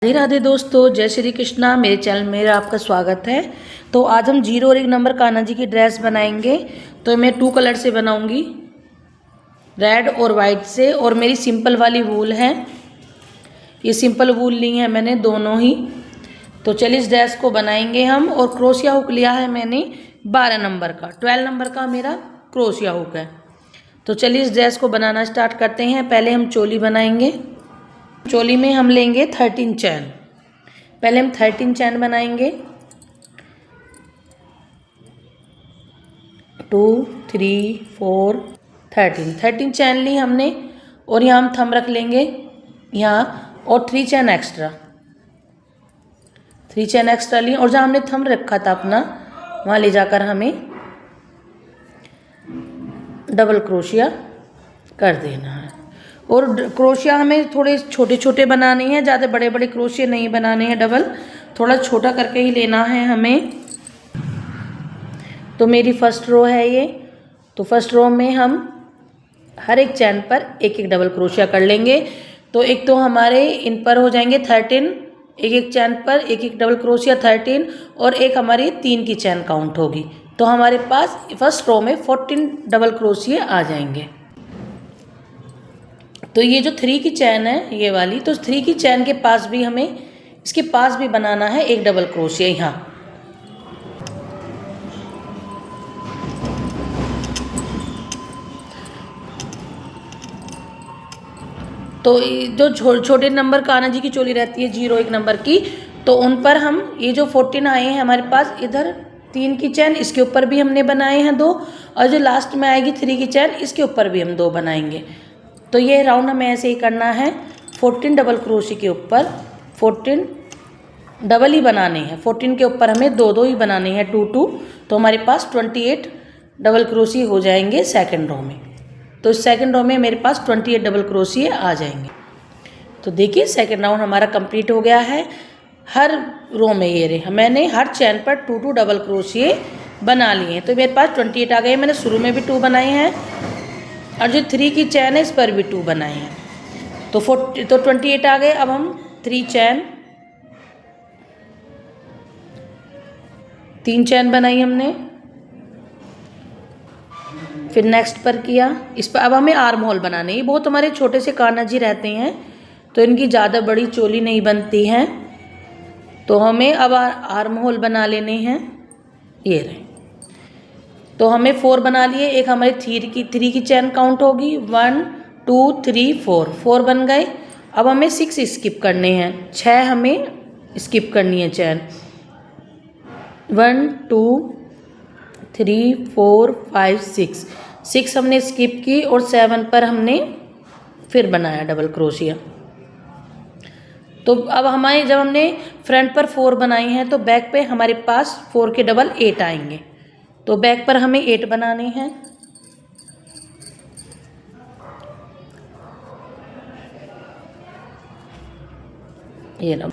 राधे राधे दोस्तों, जय श्री कृष्णा। मेरे चैनल में आपका स्वागत है। तो आज हम 0 और 1 नंबर कान्हा जी की ड्रेस बनाएंगे। तो मैं 2 कलर से बनाऊंगी, रेड और वाइट से। और मेरी सिंपल वाली वूल है, ये सिंपल वूल ली है मैंने दोनों ही। तो चलिए इस ड्रेस को बनाएंगे हम। और क्रोशिया हुक लिया है मैंने 12 नंबर का, 12 नंबर का मेरा क्रोशिया हुक है। तो चलिए इस ड्रेस को बनाना स्टार्ट करते हैं। पहले हम चोली बनाएंगे। चोली में हम लेंगे 13 चैन। पहले हम 13 चैन बनाएंगे। 2 3 4 13 चैन ली हमने। और यहाँ हम थंब रख लेंगे यहाँ, और 3 चैन एक्स्ट्रा, 3 चैन एक्स्ट्रा ली। और जहाँ हमने थंब रखा था अपना, वहाँ ले जाकर हमें डबल क्रोशिया कर देना है। और क्रोशिया हमें थोड़े छोटे छोटे बनाने हैं, ज़्यादा बड़े बड़े क्रोशिया नहीं बनाने हैं। डबल थोड़ा छोटा करके ही लेना है हमें। तो मेरी फर्स्ट रो है ये। तो फर्स्ट रो में हम हर एक चैन पर एक एक डबल क्रोशिया कर लेंगे। तो एक तो हमारे इन पर हो जाएंगे 13, एक एक चैन पर एक एक डबल क्रोशिया 13, और एक हमारी 3 की चैन काउंट होगी। तो हमारे पास फर्स्ट रो में 14 डबल क्रोशिया आ जाएंगे। तो ये जो 3 की चैन है ये वाली, तो 3 की चैन के पास भी हमें, इसके पास भी बनाना है एक डबल क्रोशिया यहाँ। तो जो छोटे नंबर कान्हा जी की चोली रहती है 0 1 नंबर की, तो उन पर हम ये जो 14 आए हैं हमारे पास, इधर 3 की चैन, इसके ऊपर भी हमने बनाए हैं 2, और जो लास्ट में आएगी 3 की चैन, इसके ऊपर भी हम 2 बनाएंगे। तो ये राउंड हमें ऐसे ही करना है। 14 डबल क्रोशिया के ऊपर 14 डबल ही बनाने हैं। 14 के ऊपर हमें 2 ही बनाने हैं, 2 2। तो हमारे पास 28 डबल क्रोशिया हो जाएंगे सेकंड रो में। तो सेकंड रो में मेरे पास 28 डबल क्रोशिया आ जाएंगे। तो देखिए सेकंड राउंड हमारा कंप्लीट हो गया है। हर रो में ये रहे, मैंने हर चैन पर 2 2 डबल क्रोशिया बना लिए हैं। तो मेरे पास 28 आ गए। मैंने शुरू में भी 2 बनाए हैं, और जो 3 की चैन है इस पर भी 2 बनाए हैं। तो 28 आ गए। अब हम 3 चैन बनाई हमने, फिर नेक्स्ट पर किया। इस पर अब हमें आर्म होल बनाने। ये बहुत हमारे छोटे से कान्हा जी रहते हैं, तो इनकी ज़्यादा बड़ी चोली नहीं बनती है। तो हमें अब आर्म होल बना लेने हैं। ये रहे। तो हमें 4 बना लिए। एक हमारी 3 की चैन काउंट होगी, 1 2 3 4 बन गए। अब हमें 6 स्किप करने हैं, 6 हमें स्किप करनी है चैन। 1 2 3 4 5 6 हमने स्किप की, और 7 पर हमने फिर बनाया डबल क्रोशिया। तो अब हमारे जब हमने फ्रंट पर 4 बनाई हैं, तो बैक पे हमारे पास 4 के डबल 8 आएंगे। तो बैक पर हमें 8 बनाने हैं। ये लो,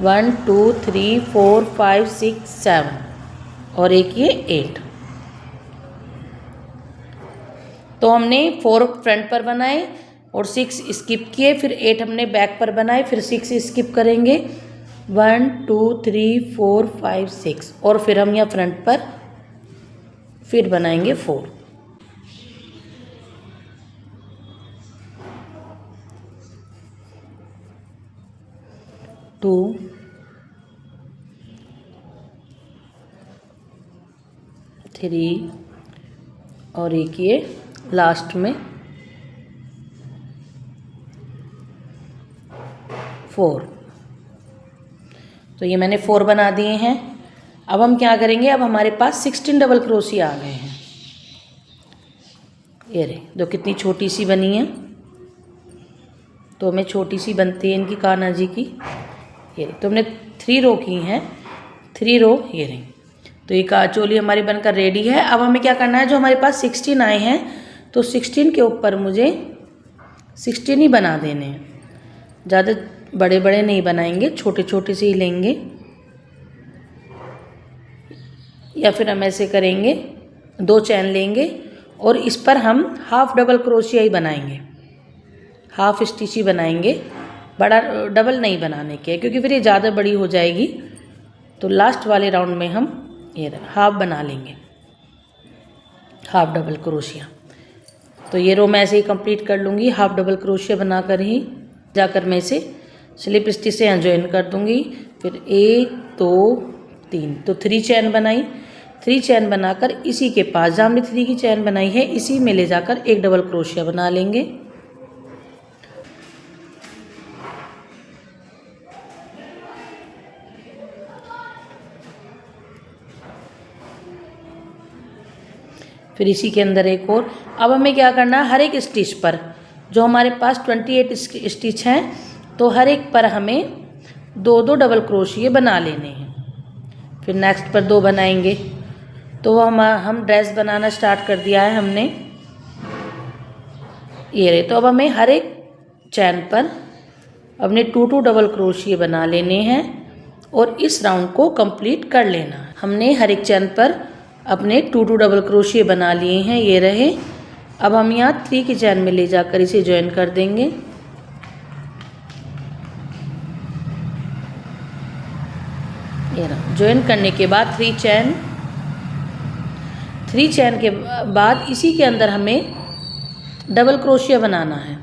1 2 3 4 5 6 7, और एक ये 8। तो हमने 4 फ्रंट पर बनाए और 6 स्किप किए, फिर 8 हमने बैक पर बनाए, फिर 6 स्किप करेंगे, 1 2 3 4 5 6, और फिर हम यहाँ फ्रंट पर फिर बनाएंगे 4। टू 3, और एक ये लास्ट में 4। तो ये मैंने 4 बना दिए हैं। अब हम क्या करेंगे, अब हमारे पास 16 डबल क्रोशिया आ गए हैं। ये रहे, जो कितनी छोटी सी बनी है। तो हमें छोटी सी बनती है इनकी कान्हा जी की। ये रही। तो हमने 3 रो की हैं, 3 रो ये रही। तो ये चोली हमारी बनकर रेडी है। अब हमें क्या करना है, जो हमारे पास 16 आए हैं, तो 16 के ऊपर मुझे 16 ही बना देने हैं। ज़्यादा बड़े बड़े नहीं बनाएंगे, छोटे छोटे से ही लेंगे। या फिर हम ऐसे करेंगे, 2 चैन लेंगे और इस पर हम हाफ डबल क्रोशिया ही बनाएंगे, हाफ स्टिच ही बनाएंगे। बड़ा डबल नहीं बनाने के, क्योंकि फिर ये ज़्यादा बड़ी हो जाएगी। तो लास्ट वाले राउंड में हम ये हाफ बना लेंगे, हाफ डबल क्रोशिया। तो ये रो मैं ऐसे ही कंप्लीट कर लूँगी, हाफ डबल क्रोशिया बनाकर ही जाकर मैं इसे स्लिप स्टिच से यहाँ ज्वाइन कर दूँगी। फिर 1 2 3, तो 3 चैन बनाई। 3 चैन बनाकर इसी के पास जहाँ हमने 3 की चैन बनाई है इसी में ले जाकर एक डबल क्रोशिया बना लेंगे। फिर इसी के अंदर एक और। अब हमें क्या करना है, हर एक स्टिच पर जो हमारे पास 28 स्टिच हैं, तो हर एक पर हमें 2 डबल क्रोशिये बना लेने हैं। फिर नेक्स्ट पर 2 बनाएंगे। तो हम ड्रेस बनाना स्टार्ट कर दिया है हमने, ये रहे। तो अब हमें हर एक चैन पर अपने 2 डबल क्रोशिये बना लेने हैं और इस राउंड को कंप्लीट कर लेना है। हमने हर एक चैन पर अपने 2 डबल क्रोशिये बना लिए हैं, ये रहे। अब हम यहाँ 3 की चैन में ले जाकर इसे ज्वाइन कर देंगे। ये रहा, ज्वाइन करने के बाद 3 चैन के बाद इसी के अंदर हमें डबल क्रोशिया बनाना है।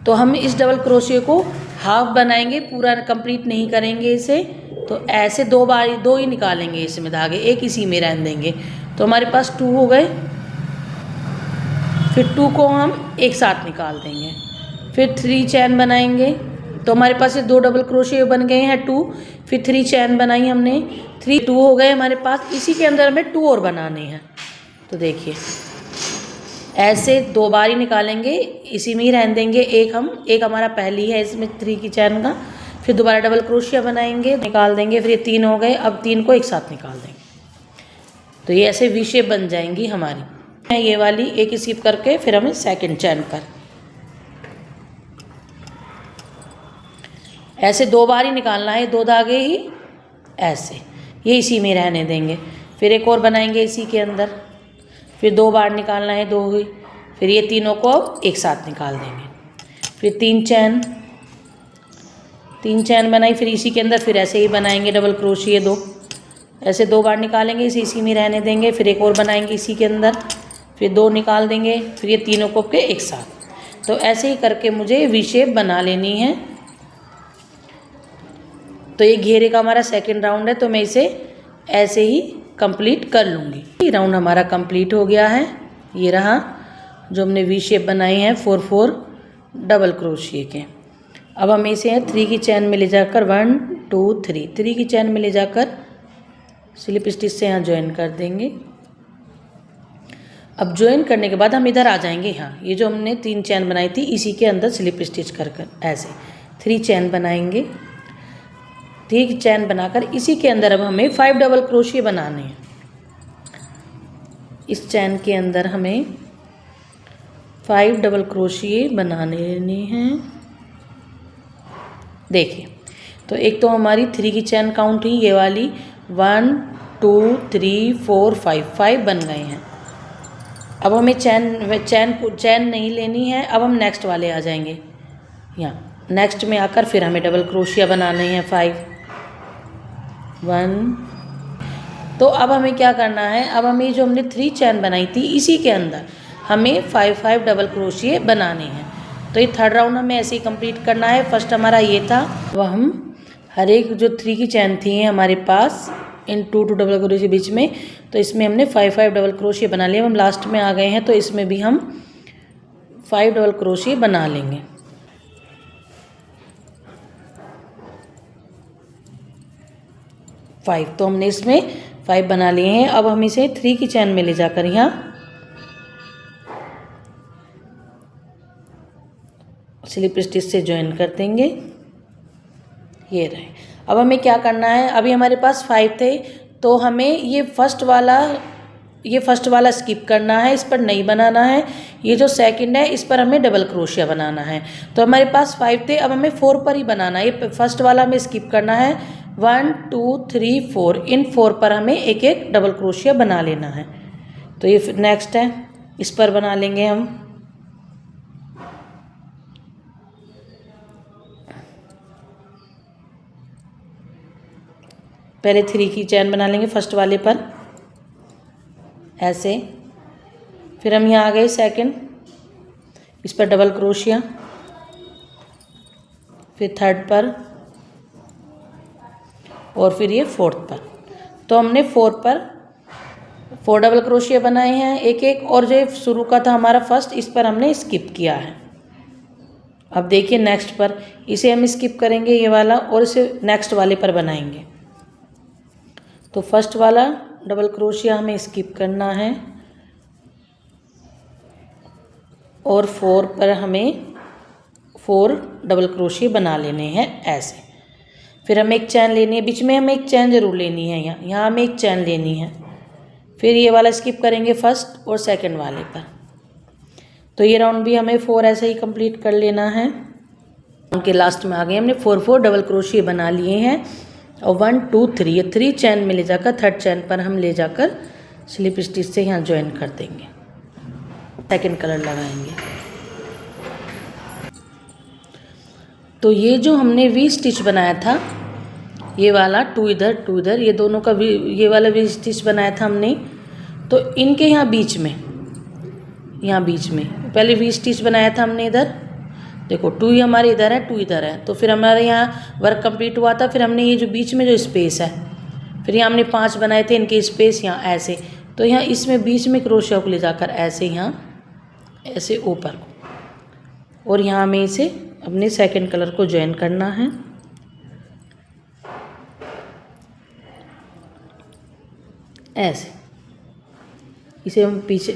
तो हम इस डबल क्रोशिया को हाफ बनाएंगे, पूरा कंप्लीट नहीं करेंगे इसे। तो ऐसे 2 बार 2 ही निकालेंगे इसमें धागे, एक इसी में रहने देंगे। तो हमारे पास 2 हो गए। फिर 2 को हम एक साथ निकाल देंगे। फिर 3 चैन बनाएंगे। तो हमारे पास ये 2 डबल क्रोशिया बन गए हैं 2। फिर 3 चैन बनाई हमने, 2 हो गए हमारे पास। इसी के अंदर हमें 2 और बनाने हैं। तो देखिए ऐसे 2 बार ही निकालेंगे, इसी में ही रहने देंगे। एक हमारा पहली है इसमें 3 की चैन का। फिर दोबारा डबल क्रोशिया बनाएंगे, निकाल देंगे। फिर ये 3 हो गए। अब 3 को एक साथ निकाल देंगे। तो ये ऐसे वी शेप बन जाएंगी हमारी। ये वाली एक स्किप करके फिर हमें सेकंड चैन पर ऐसे 2 बार ही निकालना है, 2 धागे ही ऐसे, ये इसी में रहने देंगे। फिर एक और बनाएंगे इसी के अंदर। फिर 2 बार निकालना है, 2 ही। फिर ये तीनों को एक साथ निकाल देंगे। फिर 3 चैन बनाई। फिर इसी के अंदर फिर ऐसे ही बनाएंगे डबल क्रोशिया 2। ऐसे 2 बार निकालेंगे, इसी में रहने देंगे। फिर एक और बनाएंगे इसी के अंदर। फिर 2 निकाल देंगे। फिर ये तीनों को के एक साथ। तो ऐसे ही करके मुझे वी शेप बना लेनी है। तो ये घेरे का हमारा सेकंड राउंड है, तो मैं इसे ऐसे ही कंप्लीट कर लूँगी। ये राउंड हमारा कंप्लीट हो गया है। ये रहा जो हमने वी शेप बनाई है 4 डबल क्रोशिया के। अब हम इसे 3 की चैन में ले जाकर 1 2 3 की चैन में ले जाकर स्लिप स्टिच से यहाँ ज्वाइन कर देंगे। अब ज्वाइन करने के बाद हम इधर आ जाएंगे। यहाँ ये जो हमने 3 चैन बनाई थी इसी के अंदर स्लिप स्टिच कर ऐसे 3 चैन बनाएंगे। 3 चैन बनाकर इसी के अंदर अब हमें 5 डबल क्रोशिया बनाने हैं। इस चैन के अंदर हमें 5 डबल क्रोशिया बनाने हैं। देखिए, तो एक तो हमारी 3 की चैन काउंट हुई, ये वाली 1 2 3 4 5 बन गए हैं। अब हमें चैन नहीं लेनी है। अब हम नेक्स्ट वाले आ जाएंगे। यहाँ नेक्स्ट में आकर फिर हमें डबल क्रोशिया बनाने हैं 5 1। तो अब हमें क्या करना है, अब हमें जो हमने 3 चैन बनाई थी इसी के अंदर हमें 5 डबल क्रोशिया बनाने हैं। तो ये थर्ड राउंड हमें ऐसे ही कंप्लीट करना है। फर्स्ट हमारा ये था, वह हम हर एक जो 3 की चैन थी हमारे पास इन 2 डबल क्रोशिया के बीच में, तो इसमें हमने 5 डबल क्रोशिया बना लिया। हम लास्ट में आ गए हैं, तो इसमें भी हम 5 डबल क्रोशिया बना लेंगे। तो हमने इसमें 5 बना लिए हैं। अब हम इसे 3 की चैन में ले जाकर यहाँ स्लिप स्टिच से ज्वाइन कर देंगे। ये रहे। अब हमें क्या करना है, अभी हमारे पास 5 थे, तो हमें ये फर्स्ट वाला स्किप करना है, इस पर नहीं बनाना है। ये जो सेकंड है इस पर हमें डबल क्रोशिया बनाना है। तो हमारे पास 5 थे, अब हमें 4 पर ही बनाना है। ये फर्स्ट वाला हमें स्किप करना है। 1 2 3 4, इन 4 पर हमें एक एक डबल क्रोशिया बना लेना है। तो ये नेक्स्ट है, इस पर बना लेंगे हम। पहले 3 की चैन बना लेंगे फर्स्ट वाले पर ऐसे। फिर हम यहाँ आ गए सेकंड, इस पर डबल क्रोशिया, फिर थर्ड पर और फिर ये फोर्थ पर। तो हमने 4 पर 4 डबल क्रोशिया बनाए हैं एक एक, और जो शुरू का था हमारा फर्स्ट, इस पर हमने स्किप किया है। अब देखिए नेक्स्ट पर इसे हम स्किप करेंगे ये वाला, और इसे नेक्स्ट वाले पर बनाएंगे। तो फर्स्ट वाला डबल क्रोशिया हमें स्किप करना है और 4 पर हमें 4 डबल क्रोशिया बना लेने हैं ऐसे। फिर हमें एक चैन लेनी है, बीच में हमें एक चैन ज़रूर लेनी है, यहाँ हमें एक चैन लेनी है। फिर ये वाला स्किप करेंगे फर्स्ट और सेकंड वाले पर। तो ये राउंड भी हमें 4 ऐसे ही कंप्लीट कर लेना है। उनके लास्ट में आ गए, हमने 4 डबल क्रोशिया बना लिए हैं और 1 2 3 ये 3 चैन में ले जाकर थर्ड चैन पर हम ले जाकर स्लिप स्टिच से यहाँ ज्वाइन कर देंगे, सेकंड कलर लगाएंगे। तो ये जो हमने वी स्टिच बनाया था, ये वाला 2 इधर 2 इधर, ये दोनों का ये वाला वी स्टिच बनाया था हमने। तो इनके यहाँ बीच में पहले वी स्टिच बनाया था हमने इधर, देखो 2 हमारे इधर है 2 इधर है। तो फिर हमारे यहाँ वर्क कंप्लीट हुआ था। फिर हमने ये जो बीच में जो स्पेस है, फिर यहाँ हमने 5 बनाए थे, इनके स्पेस यहाँ ऐसे। तो यहाँ इसमें बीच में क्रोशिया को ले जाकर ऐसे यहाँ ऐसे ऊपर, और यहाँ हमें इसे अपने सेकंड कलर को ज्वाइन करना है ऐसे। इसे हम पीछे,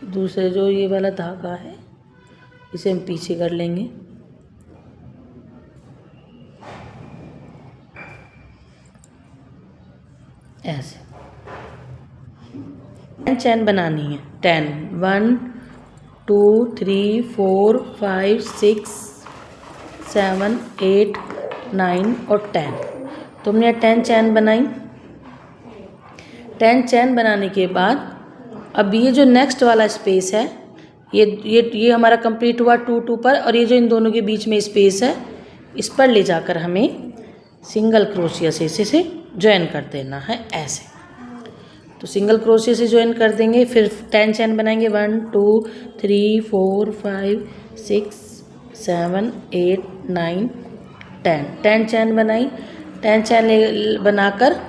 दूसरे जो ये वाला धागा है इसे हम पीछे कर लेंगे ऐसे। 10 चैन बनानी है, 10 1 2 3 4 5 6 7 8 9 और 10। तो हमने 10 चैन बनाई। 10 चैन बनाने के बाद अब ये जो नेक्स्ट वाला स्पेस है, ये हमारा कंप्लीट हुआ 2 2 पर, और ये जो इन दोनों के बीच में स्पेस है, इस पर ले जाकर हमें सिंगल क्रोशिया से इसे ज्वाइन कर देना है ऐसे। तो सिंगल क्रोशिया से ज्वाइन कर देंगे। फिर 10 चैन बनाएंगे, 1 2 3 4 5 6 7 8 9 10। 10 चैन बनाई। 10 चैन बनाकर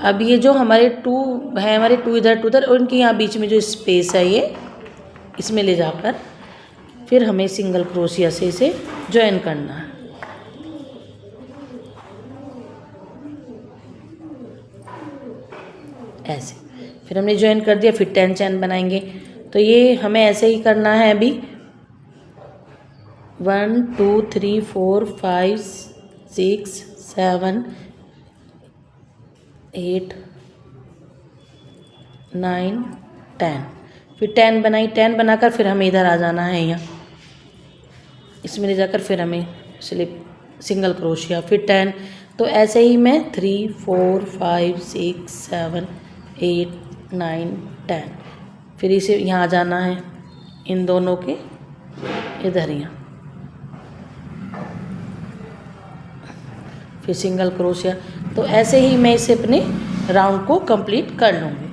अब ये जो हमारे 2 है, हमारे 2 इधर 2 उधर, और इनके यहाँ बीच में जो स्पेस है ये इसमें ले जाकर फिर हमें सिंगल क्रोशिया से इसे ज्वाइन करना है ऐसे। फिर हमने ज्वाइन कर दिया, फिर 10 चैन बनाएंगे। तो ये हमें ऐसे ही करना है अभी 1 2 3 4 5 6 7 8 9 10। फिर 10 बनाई। 10 बनाकर फिर हमें इधर आ जाना है, यहाँ इसमें ले जाकर फिर हमें सिंगल क्रोशिया, फिर 10। तो ऐसे ही मैं 3 4 5 6 7 8 9 10, फिर इसे यहाँ आ जाना है इन दोनों के इधर, यहाँ फिर सिंगल क्रोशिया। तो ऐसे ही मैं इसे अपने राउंड को कंप्लीट कर लूँगी।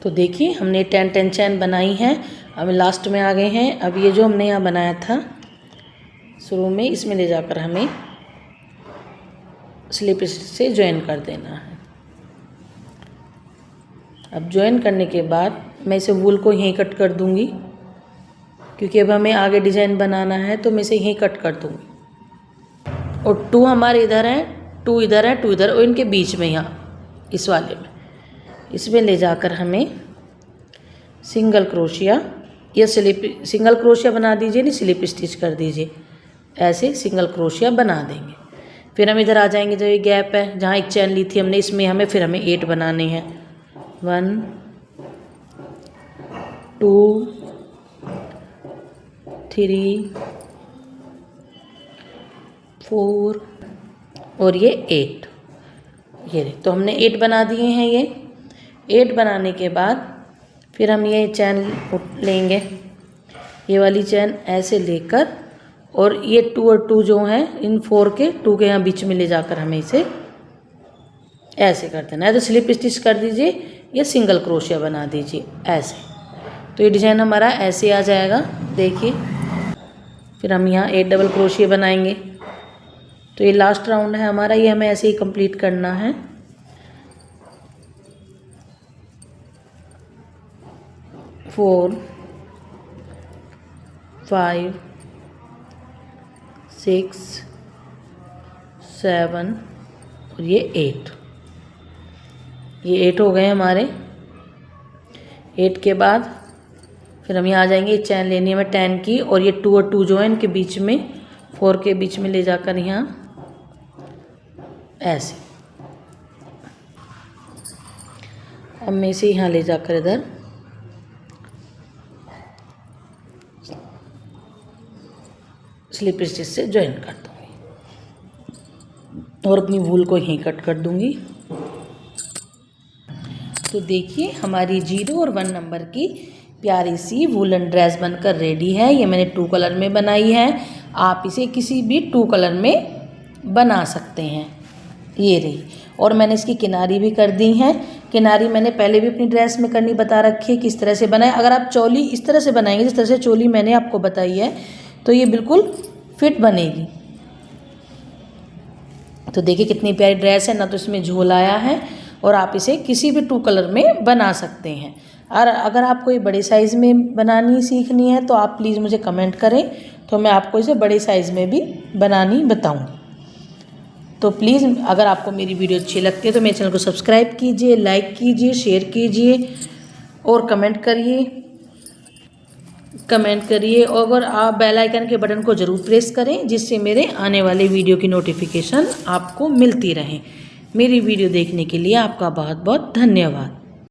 तो देखिए हमने 10 चैन बनाई हैं, अब लास्ट में आ गए हैं। अब ये जो हमने यहाँ बनाया था शुरू में, इसमें ले जाकर हमें स्लिप स्टिच से ज्वाइन कर देना है। अब ज्वाइन करने के बाद मैं इसे वूल को यहीं कट कर दूँगी, क्योंकि अब हमें आगे डिज़ाइन बनाना है, तो मैं इसे यहीं कट कर दूँगी। और 2 हमारे इधर हैं, 2 इधर है 2 इधर, और इनके बीच में यहाँ इस वाले में, इसमें ले जाकर हमें सिंगल क्रोशिया या सिंगल क्रोशिया बना दीजिए, नहीं स्लिप स्टिच कर दीजिए, ऐसे सिंगल क्रोशिया बना देंगे। फिर हम इधर आ जाएंगे, जो ये गैप है जहाँ एक चैन ली थी हमने, इसमें हमें 8 बनाने हैं। 1 2 3 4 और ये 8, ये रहे। तो हमने 8 बना दिए हैं। ये 8 बनाने के बाद फिर हम ये चैन लेंगे, ये वाली चैन ऐसे लेकर और ये 2 और 2 जो हैं इन 4 के 2 के यहाँ बीच में ले जाकर हमें इसे ऐसे कर देना है। तो स्लिप स्टिच कर दीजिए या सिंगल क्रोशिया बना दीजिए ऐसे। तो ये डिज़ाइन हमारा ऐसे आ जाएगा, देखिए। फिर हम यहाँ 8 डबल क्रोशिया बनाएंगे। तो ये लास्ट राउंड है हमारा, ये हमें ऐसे ही कंप्लीट करना है। फोर, 5, 6, 7 और ये 8। ये 8 हो गए हमारे। 8 के बाद फिर हम यहाँ आ जाएंगे, चैन लेनी है हमें 10 की, और ये 2 और 2 जो है इनके बीच में 4 के बीच में ले जाकर यहाँ ऐसे। अब मैं इसे यहाँ ले जाकर इधर स्लिप स्टिच से ज्वाइन कर दूँगी और अपनी वूल को यहीं कट कर दूँगी। तो देखिए हमारी 0 और 1 नंबर की प्यारी सी वूलन ड्रेस बनकर रेडी है। ये मैंने 2 कलर में बनाई है, आप इसे किसी भी 2 कलर में बना सकते हैं। ये रही, और मैंने इसकी किनारी भी कर दी है। किनारी मैंने पहले भी अपनी ड्रेस में करनी बता रखी है किस तरह से बनाए। अगर आप चोली इस तरह से बनाएंगे जिस तरह से चोली मैंने आपको बताई है तो ये बिल्कुल फिट बनेगी। तो देखिए कितनी प्यारी ड्रेस है, ना तो इसमें झोल आया है, और आप इसे किसी भी 2 कलर में बना सकते हैं। और अगर आपको ये बड़े साइज़ में बनानी सीखनी है तो आप प्लीज़ मुझे कमेंट करें, तो मैं आपको इसे बड़े साइज़ में भी बनानी बताऊँगी। तो प्लीज़ अगर आपको मेरी वीडियो अच्छी लगती है तो मेरे चैनल को सब्सक्राइब कीजिए, लाइक कीजिए, शेयर कीजिए और कमेंट करिए। और अगर आप बेल आइकन के बटन को ज़रूर प्रेस करें जिससे मेरे आने वाले वीडियो की नोटिफिकेशन आपको मिलती रहे। मेरी वीडियो देखने के लिए आपका बहुत बहुत धन्यवाद।